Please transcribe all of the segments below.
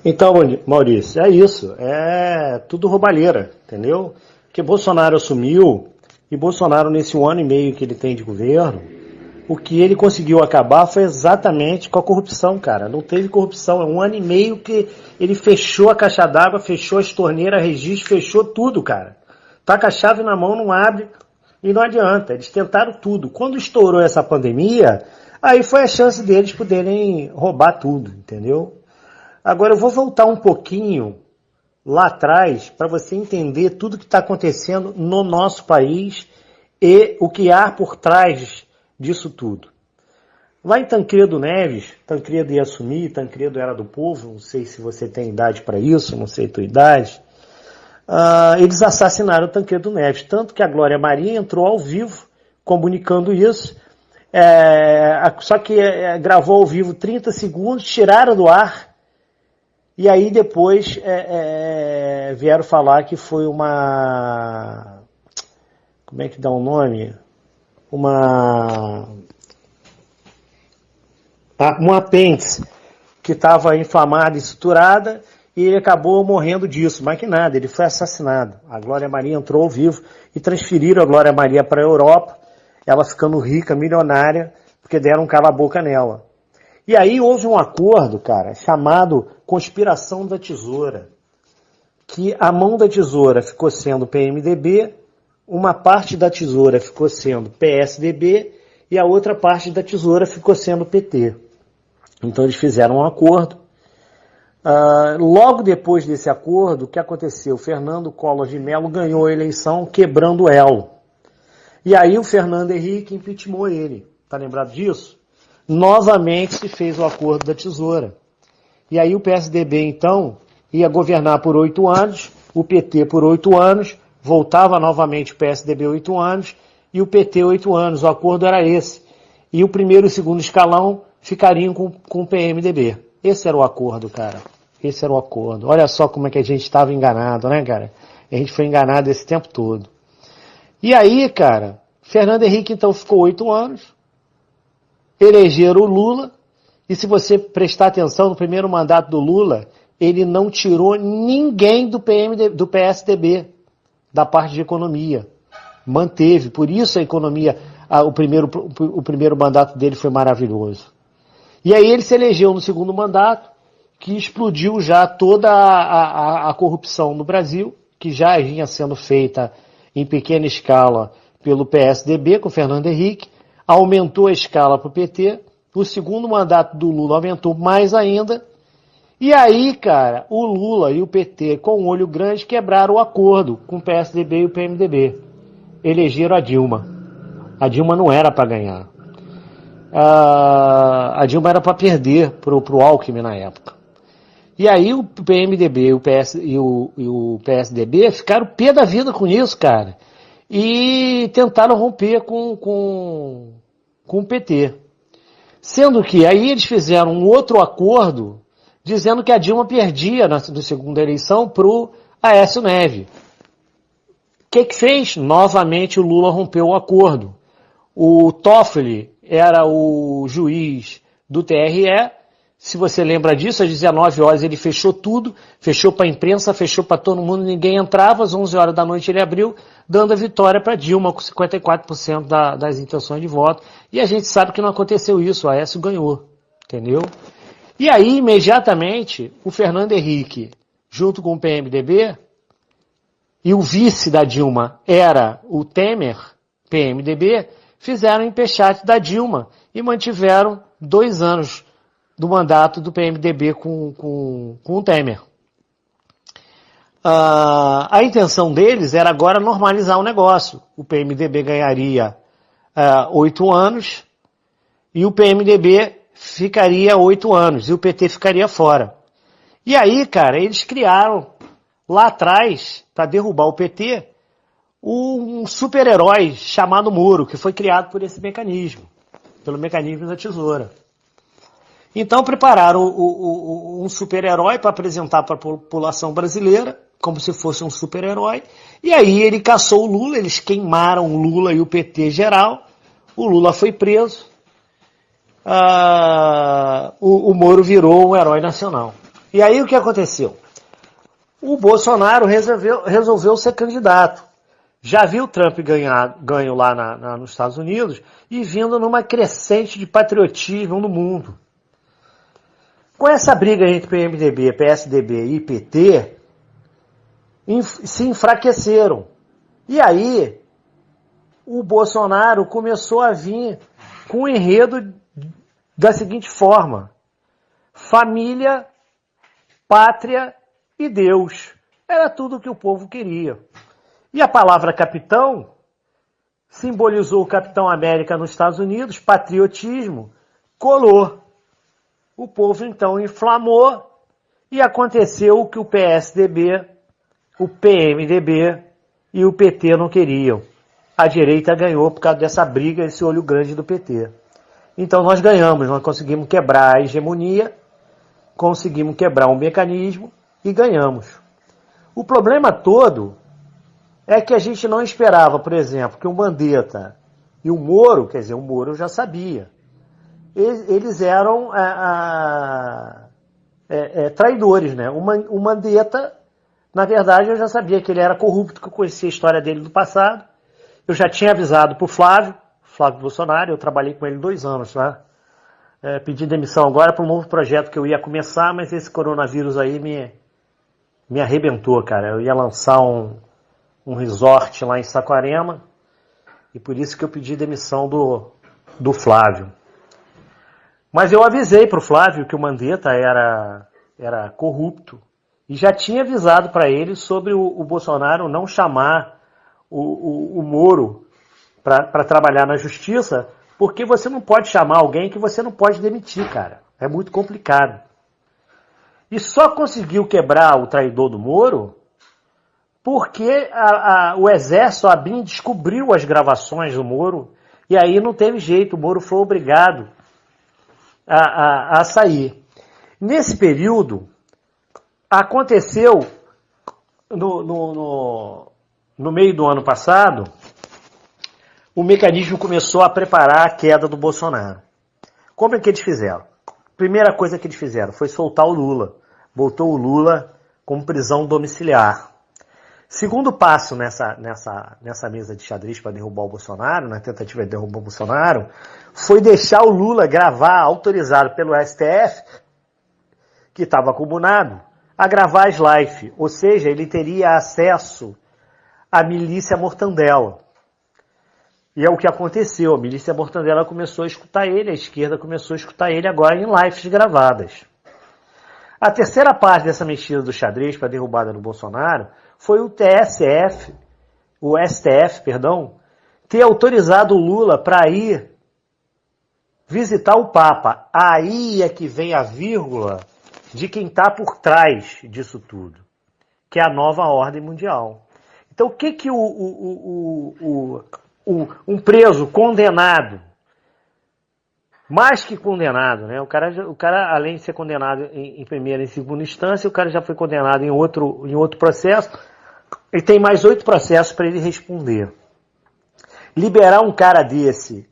Então, Maurício, é isso. É tudo roubalheira, entendeu? Porque Bolsonaro assumiu e Bolsonaro, nesse 1 ano e meio que ele tem de governo, o que ele conseguiu acabar foi exatamente com a corrupção, cara. Não teve corrupção. É 1 ano e meio que ele fechou a caixa d'água, fechou as torneiras, registro, fechou tudo, cara. Tá com a chave na mão, não abre e não adianta. Eles tentaram tudo. Quando estourou essa pandemia, aí foi a chance deles poderem roubar tudo, entendeu? Agora eu vou voltar um pouquinho lá atrás para você entender tudo que está acontecendo no nosso país e o que há por trás disso tudo. Lá em Tancredo Neves, Tancredo ia assumir, Tancredo era do povo, não sei se você tem idade para isso, não sei a tua idade. Eles assassinaram Tancredo Neves, tanto que a Glória Maria entrou ao vivo comunicando isso, só que gravou ao vivo 30 segundos, tiraram do ar. E aí depois vieram falar que foi uma... Como é que dá o nome? Um apêndice que estava inflamada e suturada e ele acabou morrendo disso. Mas que nada, ele foi assassinado. A Glória Maria entrou ao vivo e transferiram a Glória Maria para a Europa, ela ficando rica, milionária, porque deram um cala-boca nela. E aí houve um acordo, cara, chamado Conspiração da Tesoura, que a mão da tesoura ficou sendo PMDB, uma parte da tesoura ficou sendo PSDB e a outra parte da tesoura ficou sendo PT. Então eles fizeram um acordo. Logo depois desse acordo, o que aconteceu? Fernando Collor de Mello ganhou a eleição quebrando o elo. E aí o Fernando Henrique impeachmentou ele. Tá lembrado disso? Novamente se fez o acordo da tesoura. E aí o PSDB, então, ia governar por 8 anos, o PT por 8 anos, voltava novamente o PSDB 8 anos e o PT 8 anos. O acordo era esse. E o primeiro e o segundo escalão ficariam com o PMDB. Esse era o acordo, cara. Esse era o acordo. Olha só como é que a gente estava enganado, né, cara? A gente foi enganado esse tempo todo. E aí, cara, Fernando Henrique, então, ficou 8 anos, elegeram o Lula, e se você prestar atenção no primeiro mandato do Lula, ele não tirou ninguém do PSDB, da parte de economia. Manteve, por isso a economia, o primeiro mandato dele foi maravilhoso. E aí ele se elegeu no segundo mandato, que explodiu já toda a corrupção no Brasil, que já vinha sendo feita em pequena escala pelo PSDB, com Fernando Henrique, aumentou a escala para o PT, o segundo mandato do Lula aumentou mais ainda, e aí, cara, o Lula e o PT, com um olho grande, quebraram o acordo com o PSDB e o PMDB. Elegeram a Dilma. A Dilma não era para ganhar. A Dilma era para perder para o Alckmin na época. E aí o PMDB e o PSDB ficaram pé da vida com isso, cara. E tentaram romper com o PT. Sendo que aí eles fizeram um outro acordo dizendo que a Dilma perdia na segunda eleição para o Aécio Neves. O que fez? Novamente o Lula rompeu o acordo. O Toffoli era o juiz do TRE. Se você lembra disso, às 19 horas ele fechou tudo, fechou para a imprensa, fechou para todo mundo, ninguém entrava, às 11 horas da noite ele abriu, dando a vitória para Dilma, com 54% das intenções de voto. E a gente sabe que não aconteceu isso, o Aécio ganhou, entendeu? E aí, imediatamente, o Fernando Henrique, junto com o PMDB, e o vice da Dilma era o Temer, PMDB, fizeram empechate da Dilma e mantiveram 2 anos do mandato do PMDB com o Temer. A intenção deles era agora normalizar o negócio. O PMDB ganharia 8 anos e o PMDB ficaria 8 anos e o PT ficaria fora. E aí, cara, eles criaram lá atrás, para derrubar o PT, um super-herói chamado Moro, que foi criado por esse mecanismo, pelo mecanismo da tesoura. Então prepararam um super-herói para apresentar para a população brasileira, como se fosse um super-herói, e aí ele caçou o Lula, eles queimaram o Lula e o PT geral, o Lula foi preso, o Moro virou um herói nacional. E aí o que aconteceu? O Bolsonaro resolveu ser candidato. Já viu o Trump ganho lá nos Estados Unidos e vindo numa crescente de patriotismo no mundo. Com essa briga entre PMDB, PSDB e PT, se enfraqueceram. E aí, o Bolsonaro começou a vir com um enredo da seguinte forma: família, pátria e Deus. Era tudo o que o povo queria. E a palavra capitão simbolizou o Capitão América nos Estados Unidos, patriotismo, colou. O povo então inflamou e aconteceu o que o PSDB, o PMDB e o PT não queriam. A direita ganhou por causa dessa briga, esse olho grande do PT. Então nós ganhamos, nós conseguimos quebrar a hegemonia, conseguimos quebrar um mecanismo e ganhamos. O problema todo é que a gente não esperava, por exemplo, que o Mandetta e o Moro, quer dizer, o Moro eu já sabia, eles eram traidores, né? O Mandetta, na verdade, eu já sabia que ele era corrupto, que eu conhecia a história dele do passado. Eu já tinha avisado para o Flávio Bolsonaro, eu trabalhei com ele 2 anos, tá? Pedi demissão agora para um novo projeto que eu ia começar, mas esse coronavírus aí me arrebentou, cara. Eu ia lançar um resort lá em Saquarema e por isso que eu pedi demissão do Flávio. Mas eu avisei para o Flávio que o Mandetta era corrupto e já tinha avisado para ele sobre o Bolsonaro não chamar o Moro para trabalhar na justiça, porque você não pode chamar alguém que você não pode demitir, cara. É muito complicado. E só conseguiu quebrar o traidor do Moro porque o exército, a ABIN, descobriu as gravações do Moro e aí não teve jeito, o Moro foi obrigado a sair. Nesse período, aconteceu no meio do ano passado, o mecanismo começou a preparar a queda do Bolsonaro. Como é que eles fizeram? Primeira coisa que eles fizeram foi soltar o Lula. Botou o Lula com prisão domiciliar. Segundo passo nessa mesa de xadrez para derrubar o Bolsonaro, na tentativa de derrubar o Bolsonaro, foi deixar o Lula gravar, autorizado pelo STF, que estava acumulado, a gravar as lives. Ou seja, ele teria acesso à milícia Mortandela. E é o que aconteceu. A milícia Mortandela começou a escutar ele, a esquerda começou a escutar ele agora em lives gravadas. A terceira parte dessa mexida do xadrez para a derrubada do Bolsonaro foi o STF, ter autorizado o Lula para ir visitar o Papa. Aí é que vem a vírgula de quem está por trás disso tudo, que é a nova ordem mundial. Então o que um preso condenado, mais que condenado, né? O cara, além de ser condenado em primeira e segunda instância, o cara já foi condenado em outro processo, e tem mais 8 processos para ele responder. Liberar um cara desse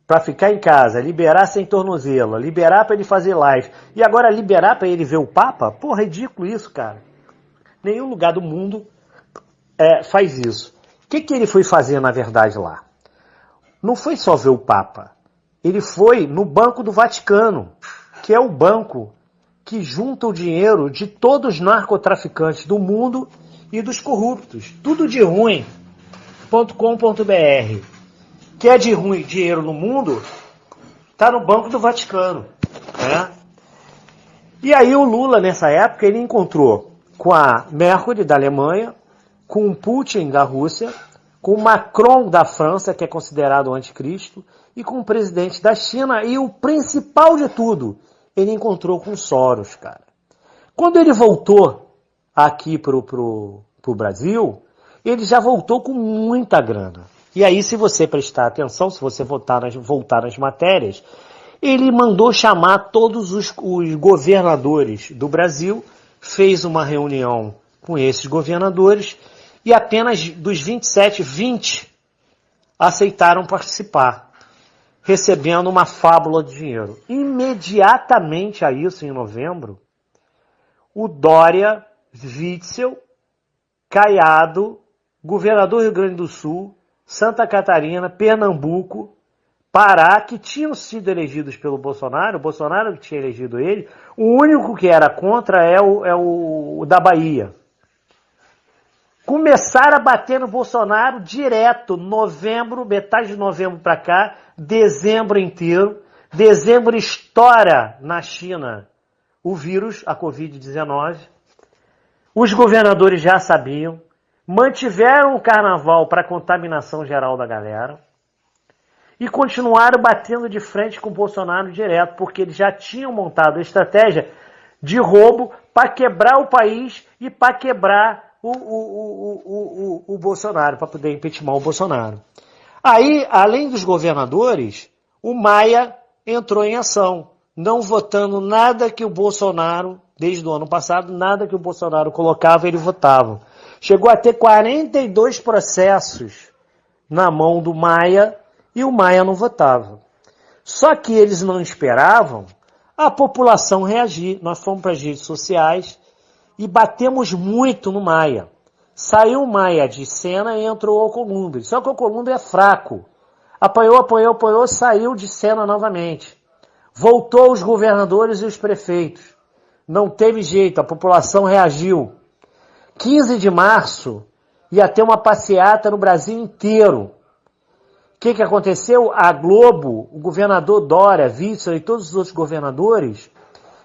para ficar em casa, liberar sem tornozelo, liberar para ele fazer live, e agora liberar para ele ver o Papa? Pô, ridículo isso, cara. Nenhum lugar do mundo faz isso. O que ele foi fazer, na verdade, lá? Não foi só ver o Papa. Ele foi no Banco do Vaticano, que é o banco que junta o dinheiro de todos os narcotraficantes do mundo e dos corruptos. Tudo de ruim.com.br. Que é de ruim dinheiro no mundo, está no Banco do Vaticano. Né? E aí o Lula, nessa época, ele encontrou com a Merkel da Alemanha, com o Putin da Rússia, com o Macron da França, que é considerado o anticristo, e com o presidente da China, e o principal de tudo, ele encontrou com Soros, cara. Quando ele voltou aqui pro Brasil, ele já voltou com muita grana. E aí, se você prestar atenção, se você voltar nas matérias, ele mandou chamar todos os governadores do Brasil, fez uma reunião com esses governadores, e apenas dos 27, 20 aceitaram participar, recebendo uma fábula de dinheiro. Imediatamente a isso, em novembro, o Dória, Witzel, Caiado, governador do Rio Grande do Sul, Santa Catarina, Pernambuco, Pará, que tinham sido elegidos pelo Bolsonaro, o Bolsonaro que tinha elegido ele, o único que era contra é o da Bahia. Começaram a bater no Bolsonaro direto, novembro, metade de novembro para cá, dezembro inteiro. Dezembro estoura na China o vírus, a Covid-19. Os governadores já sabiam, mantiveram o carnaval para contaminação geral da galera e continuaram batendo de frente com o Bolsonaro direto, porque eles já tinham montado a estratégia de roubo para quebrar o país e para quebrar o Bolsonaro, para poder impeachment o Bolsonaro. Aí, além dos governadores, o Maia entrou em ação, não votando nada que o Bolsonaro, desde o ano passado, nada que o Bolsonaro colocava, ele votava. Chegou a ter 42 processos na mão do Maia e o Maia não votava. Só que eles não esperavam a população reagir. Nós fomos para as redes sociais e batemos muito no Maia. Saiu o Maia de cena e entrou o Alcolumbre. Só que o Alcolumbre é fraco. Apoiou, saiu de cena novamente. Voltou os governadores e os prefeitos. Não teve jeito, a população reagiu. 15 de março ia ter uma passeata no Brasil inteiro. O que aconteceu? A Globo, o governador Dória, Witzel e todos os outros governadores,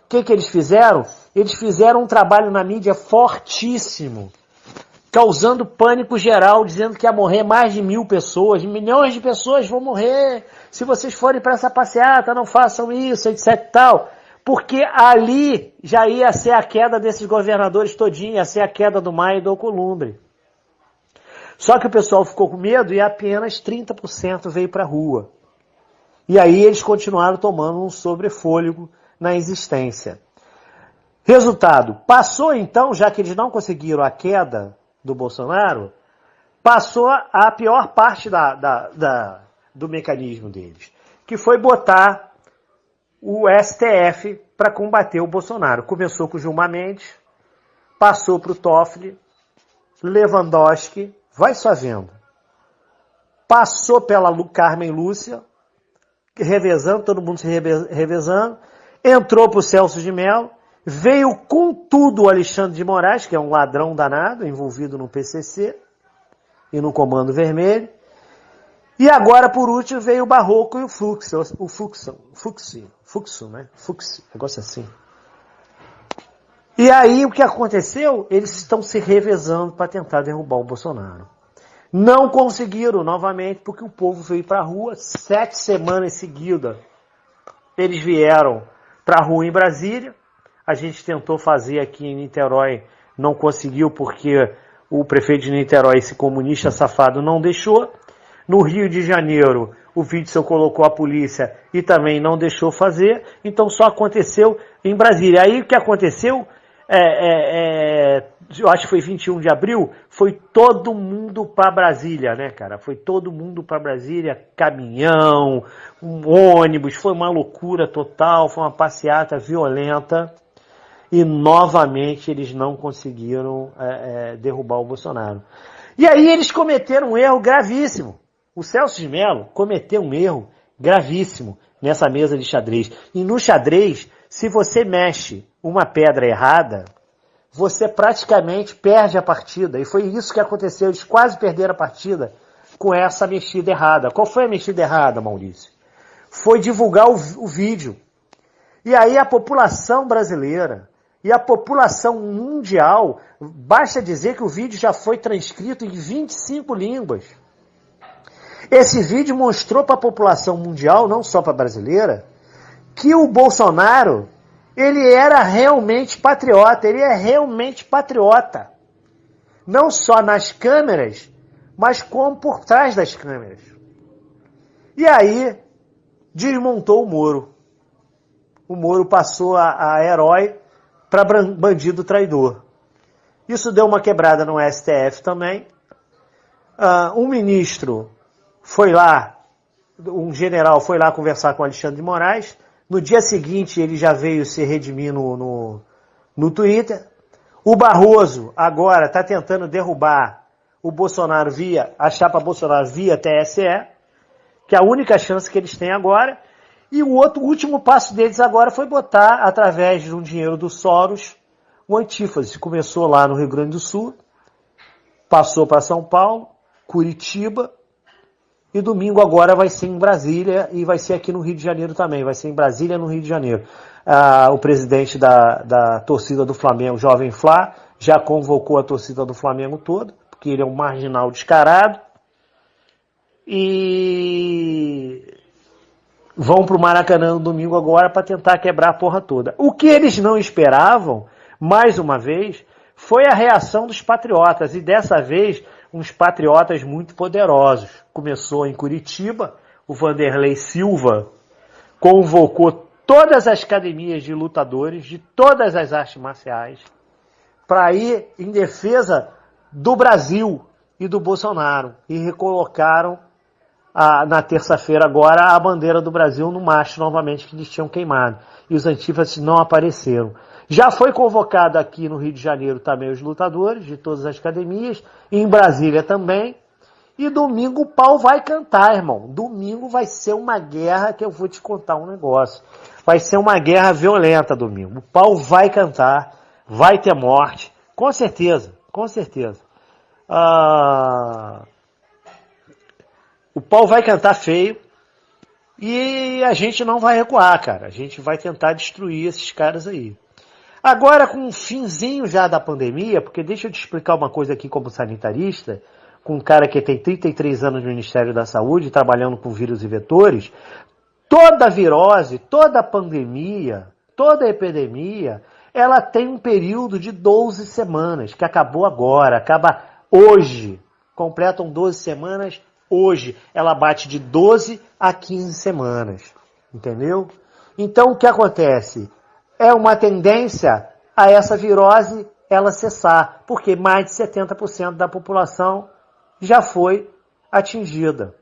o que eles fizeram? Eles fizeram um trabalho na mídia fortíssimo, causando pânico geral, dizendo que ia morrer mais de 1.000 pessoas, milhões de pessoas vão morrer, se vocês forem para essa passeata, não façam isso, etc e tal. Porque ali já ia ser a queda desses governadores todinho, ia ser a queda do Maia e do Alcolumbre. Só que o pessoal ficou com medo e apenas 30% veio para a rua. E aí eles continuaram tomando um sobrefôlego na existência. Resultado, passou então, já que eles não conseguiram a queda do Bolsonaro, passou a pior parte do mecanismo deles, que foi botar o STF para combater o Bolsonaro. Começou com o Gilmar Mendes, passou para o Toffoli, Lewandowski, vai só vendo. Passou pela Carmen Lúcia, revezando, todo mundo se revezando, entrou para o Celso de Mello, veio com tudo o Alexandre de Moraes, que é um ladrão danado, envolvido no PCC e no Comando Vermelho. E agora, por último, veio o Barroco e o Fluxo, negócio assim. E aí, o que aconteceu? Eles estão se revezando para tentar derrubar o Bolsonaro. Não conseguiram, novamente, porque o povo veio para a rua 7 semanas seguidas. Eles vieram para a rua em Brasília. A gente tentou fazer aqui em Niterói, não conseguiu, porque o prefeito de Niterói, esse comunista safado, não deixou. No Rio de Janeiro, o Witzel colocou a polícia e também não deixou fazer. Então só aconteceu em Brasília. Aí o que aconteceu, eu acho que foi 21 de abril, foi todo mundo para Brasília, né, cara? Foi todo mundo para Brasília, caminhão, ônibus, foi uma loucura total, foi uma passeata violenta. E novamente eles não conseguiram derrubar o Bolsonaro. E aí eles cometeram um erro gravíssimo. O Celso de Mello cometeu um erro gravíssimo nessa mesa de xadrez. E no xadrez, se você mexe uma pedra errada, você praticamente perde a partida. E foi isso que aconteceu. Eles quase perderam a partida com essa mexida errada. Qual foi a mexida errada, Maurício? Foi divulgar o vídeo. E aí a população brasileira e a população mundial, basta dizer que o vídeo já foi transcrito em 25 línguas. Esse vídeo mostrou para a população mundial, não só para a brasileira, que o Bolsonaro, ele era realmente patriota, ele é realmente patriota. Não só nas câmeras, mas como por trás das câmeras. E aí, desmontou o Moro. O Moro passou a herói para bandido traidor. Isso deu uma quebrada no STF também. Um ministro foi lá, um general foi lá conversar com o Alexandre de Moraes. No dia seguinte ele já veio se redimir no no Twitter. O Barroso agora está tentando derrubar o Bolsonaro a chapa Bolsonaro via TSE, que é a única chance que eles têm agora. E o último passo deles agora foi botar, através de um dinheiro do Soros, o Antífase. Começou lá no Rio Grande do Sul, passou para São Paulo, Curitiba, e domingo agora vai ser em Brasília e vai ser aqui no Rio de Janeiro também. Vai ser em Brasília, no Rio de Janeiro. O presidente da torcida do Flamengo, Jovem Flá, já convocou a torcida do Flamengo toda, porque ele é um marginal descarado. E vão para o Maracanã no domingo agora para tentar quebrar a porra toda. O que eles não esperavam, mais uma vez, foi a reação dos patriotas. E dessa vez, uns patriotas muito poderosos. Começou em Curitiba, o Vanderlei Silva convocou todas as academias de lutadores de todas as artes marciais para ir em defesa do Brasil e do Bolsonaro. E recolocaram na terça-feira agora a bandeira do Brasil no mastro novamente que eles tinham queimado. E os antífases não apareceram. Já foi convocado aqui no Rio de Janeiro também os lutadores de todas as academias, e em Brasília também. E domingo o pau vai cantar, irmão. Domingo vai ser uma guerra que eu vou te contar um negócio. Vai ser uma guerra violenta domingo. O pau vai cantar, vai ter morte. Com certeza, com certeza. O pau vai cantar feio e a gente não vai recuar, cara. A gente vai tentar destruir esses caras aí. Agora, com um finzinho já da pandemia, porque deixa eu te explicar uma coisa aqui como sanitarista, com um cara que tem 33 anos no Ministério da Saúde, trabalhando com vírus e vetores, toda virose, toda pandemia, toda epidemia, ela tem um período de 12 semanas, que acabou agora, acaba hoje. Completam 12 semanas hoje. Ela bate de 12 a 15 semanas. Entendeu? Então, o que acontece? É uma tendência a essa virose ela cessar, porque mais de 70% da população já foi atingida.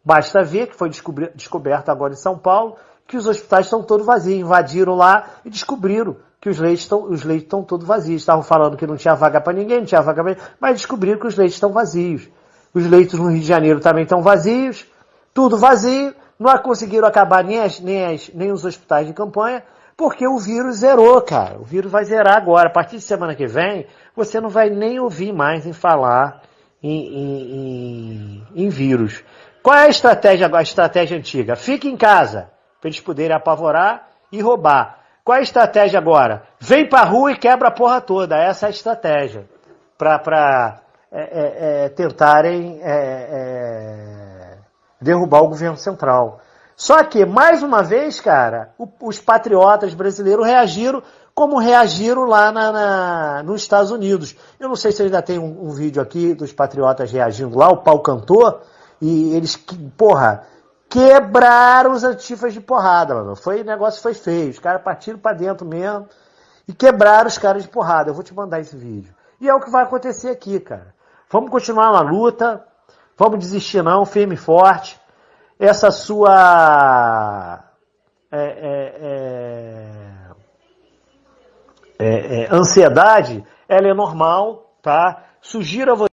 Basta ver que foi descoberto agora em São Paulo que os hospitais estão todos vazios. Invadiram lá e descobriram que os leitos estão todos vazios. Estavam falando que não tinha vaga para ninguém, não tinha vaga para ninguém, mas descobriram que os leitos estão vazios. Os leitos no Rio de Janeiro também estão vazios, tudo vazio. Não conseguiram acabar nem os hospitais de campanha, porque o vírus zerou, cara. O vírus vai zerar agora. A partir de semana que vem, você não vai nem ouvir mais em falar em vírus. Qual é a estratégia agora? A estratégia antiga? Fique em casa, para eles poderem apavorar e roubar. Qual é a estratégia agora? Vem pra rua e quebra a porra toda. Essa é a estratégia. Para tentarem derrubar o governo central. Só que, mais uma vez, cara, os patriotas brasileiros reagiram como reagiram lá nos Estados Unidos. Eu não sei se ainda tem um vídeo aqui dos patriotas reagindo lá, o pau cantou, e eles, quebraram os antifas de porrada, mano. O negócio foi feio, os caras partiram pra dentro mesmo e quebraram os caras de porrada. Eu vou te mandar esse vídeo. E é o que vai acontecer aqui, cara. Vamos continuar na luta, vamos desistir não, firme e forte. Essa sua ansiedade, ela é normal, tá? Sugiro a você